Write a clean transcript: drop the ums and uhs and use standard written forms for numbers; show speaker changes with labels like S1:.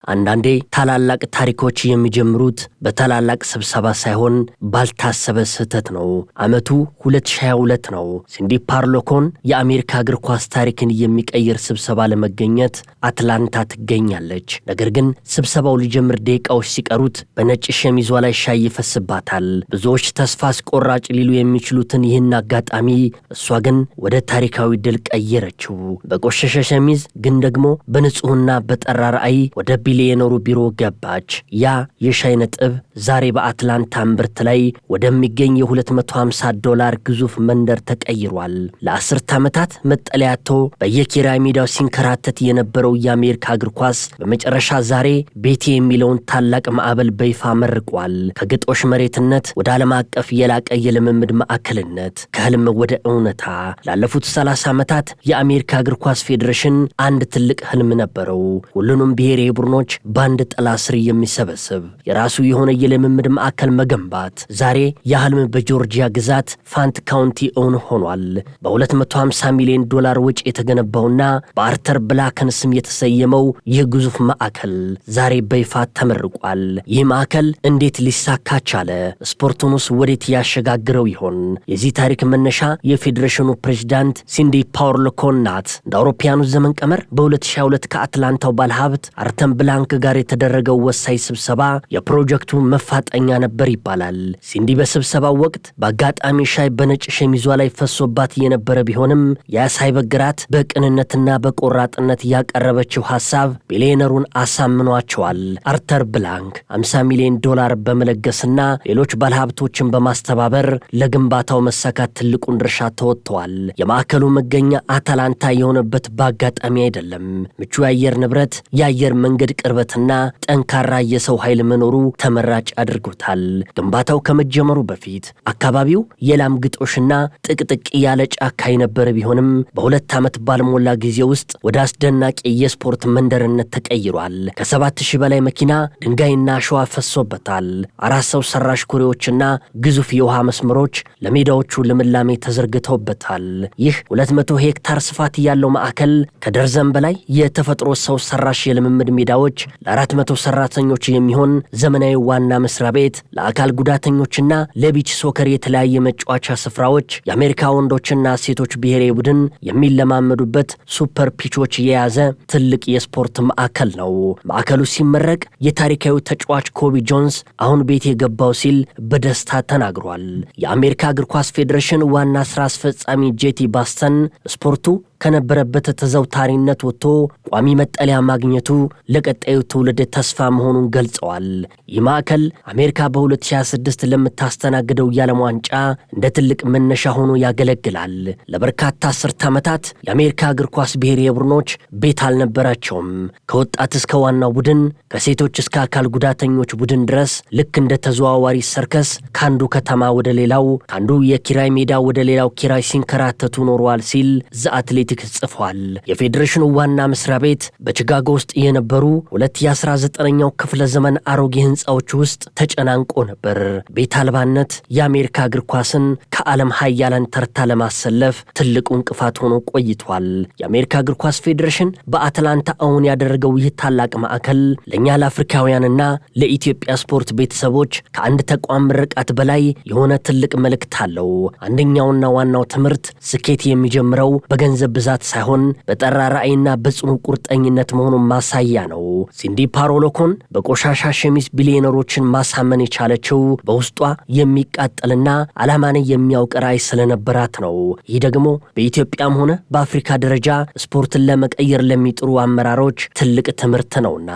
S1: አንዳንዴ ታላላቅ ታሪኮች የሚጀምሩት በታላላቅ ስብሰባ ሳይሆን ባልታሰበ ስህተት ነው። ዓመቱ 2022 ነው። ሲንዲ ፓርሎኮን የአሜሪካ እግር ኳስ ታሪክን የሚቀይር ስብሰባ ለመገኘት አትላንታ ትገኛለች። ነገር ግን ስብሰባው ሊጀምር ደቂቃዎች ሲቀሩት በነጭ ሸሚዟ ላይ ሻይ ይፈስባታል። ብዙዎች ተስፋ አስቆራጭ ሊሉ የሚችሉትን ይህን አጋጣሚ እሷ ግን ወደ ታሪካዊ ድል ቀየረችው። በቆሸሸ ሸሚዝ ግን ደግሞ በንጹህና በጠራ ራዕይ ወደ ቢሊዮነሩ ቢሮ ገባች። ያ የሻይ ነጥብ ዛሬ በአትላንታ እምብርት ላይ ወደሚገኝ $250 ግዙፍ መንደር ተቀይሯል። ለአስርት ዓመታት መጠለያቶ በየኪራይ ሜዳው ሲንከራተት የነበረው የአሜሪካ እግር ኳስ በመጨረሻ ዛሬ ቤቴ የሚለውን ታላቅ ማዕበል በይፋ መርቋል። ከግጦሽ መሬትነት ወደ ዓለም አቀፍ የላቀ የልምምድ ማዕከልነት፣ ከህልም ወደ እውነታ። ላለፉት 30 ዓመታት የአሜሪካ እግር ኳስ ፌዴሬሽን አንድ ትልቅ ህልም ነበረው። ሁሉንም ብሔራዊ ቡድኖች በአንድ ጥላ ስር የሚሰበስብ የራሱ የሆነ የልምምድ ማዕከል መገንባት። ዛሬ የህልም በጆርጂያ ግዛት ፋንት ካውንቲ እውን ሆኗል። በ$250 ሚሊዮን ወጪ የተገነባውና በአርተር ብላከን ስም የተሰየመው ይህ ግዙፍ ማዕከል ዛሬ በይፋ ተመርቋል። ይህ ማዕከል እንዴት ሊሳካ ቻለ? ስፖርቱንስ ወዴት ያሸጋግረው ይሆን? የዚህ ታሪክ መነሻ የፌዴሬሽኑ ፕሬዝዳንት ሲንዲ ፓርሎኮን ናት። እንደ አውሮፓውያኑ ዘመን ቀመር በ2022 ከአትላንታው ባለሀብት አርተም ብላንክ ጋር የተደረገው ወሳኝ ስብሰባ የፕሮጀክቱ መፋጠኛ ነበር ይባላል። ሲንዲ በስብሰባው ወቅት በአጋጣሚ ሻይ በነጭ ሸሚዟ ላይ ፈሶባት የነበረ ቢሆንም ያ ሳይበግራት በቅንነትና በቆራጥነት ያቀረበችው ሐሳብ ቢሊዮነሩን አሳምኗቸዋል። አርተር ብላንክ $50 ሚሊዮን በመለገስና ሌሎች ባለሀብቶችን በማስተባበር ለግንባታው መሳካት ትልቁን ድርሻ ተወጥተዋል። የማዕከሉ መገኛ አትላንታ የሆነበት በአጋጣሚ አይደለም። ምቹ የአየር ንብረት፣ የአየር መንገድ ቅርበትና ጠንካራ የሰው ኃይል መኖሩ ተመራጭ አድርጎታል። ግንባታው ከመጀመሩ በፊት አካባቢው የላም ግጦሽና ጥቅጥቅ ያለ ጫካ የነበረ ቢሆንም በ2 ዓመት ባልሞላ ጊዜ ውስጥ ወደ አስደናቂ የስፖርት መንደርነት ተቀይሯል። ከ7000 በላይ መኪና ድንጋይና አሸዋ ፈሶበታል። 4 ሰው ሰራሽ ኩሬዎችና ግዙፍ የውሃ መስመሮች ለሜዳዎቹ ልምላሜ ተዘርግተውበታል። ይህ 200 ሄክታር ስፋት ያለው ማዕከል ከደርዘን በላይ የተፈጥሮ ሰው ሰራሽ የልምምድ ሜዳዎች፣ ለ400 ሰራተኞች የሚሆን ዘመናዊ ዋና መስሪያ ቤት፣ ለአካል ጉዳተኞችና ለቢች ሶከር የተለያየ መጫወቻ ስፍራዎች፣ የአሜሪካ ወንዶችና ሴቶች ብሔራዊ ቡድን የሚለማመዱበት ሱፐር ፒቾች የያዘ ትልቅ የስፖርት ማዕከል ነው። ማዕከሉ ሲመረቅ የታሪካዊ ተጫዋች ኮቢ ጆንስ አሁን ቤት የገባው ሲል በደስታ ተናግሯል። የአሜሪካ እግር ኳስ ፌዴሬሽን ዋና ስራ አስፈጻሚ ጄቲ ባስተን ስፖርቱ ከነበረበት ተዘውታሪነት ወጥቶ ቋሚ መጠለያ ማግኘቱ ለቀጣዩ ትውልድ ተስፋ መሆኑን ገልጸዋል። ይህ ማዕከል አሜሪካ በ2026 ለምታስተናግደው የዓለም ዋንጫ እንደ ትልቅ መነሻ ሆኖ ያገለግላል። ለበርካታ አስርት ዓመታት የአሜሪካ እግር ኳስ ብሔራዊ ቡድኖች ቤት አልነበራቸውም። ከወጣት እስከ ዋናው ቡድን፣ ከሴቶች እስከ አካል ጉዳተኞች ቡድን ድረስ ልክ እንደ ተዘዋዋሪ ሰርከስ ከአንዱ ከተማ ወደ ሌላው፣ ከአንዱ የኪራይ ሜዳ ወደ ሌላው ኪራይ ሲንከራተቱ ኖረዋል ሲል ዘአትሌቲክስ ጽፏል። የፌዴሬሽኑ ዋና መስሪያ ቤት በቺካጎ ውስጥ የነበሩ 2 የ19ኛው ክፍለ ዘመን አሮጌ ህንፃዎች ውስጥ ተጨናንቆ ነበር። ቤት አልባነት የአሜሪካ እግር ኳስን ከዓለም ሀያላን ተርታ ለማሰለፍ ትልቁ እንቅፋት ሆኖ ቆይቷል። የአሜሪካ እግር ኳስ ፌዴሬሽን በአትላንታ እውን ያደረገው ይህ ታላቅ ማዕከል ለእኛ ለአፍሪካውያንና ለኢትዮጵያ ስፖርት ቤተሰቦች ከአንድ ተቋም ምርቃት በላይ የሆነ ትልቅ መልእክት አለው። አንደኛውና ዋናው ትምህርት ስኬት የሚጀምረው በገንዘብ ብዛት ሳይሆን በጠራ ራዕይና በጽኑ ቁርጠኝነት መሆኑን ማሳያ ነው። ሲንዲ ፓርሎኮን በቆሻሻ ሸሚዝ ቢሊዮነሮችን ማሳመን የቻለችው በውስጧ የሚቃጠልና ዓላማን የሚያውቅ ራዕይ ስለነበራት ነው። ይህ ደግሞ በኢትዮጵያም ሆነ በአፍሪካ ደረጃ ስፖርትን ለመቀየር ለሚጥሩ አመራሮች ትልቅ ትምህርት ነውና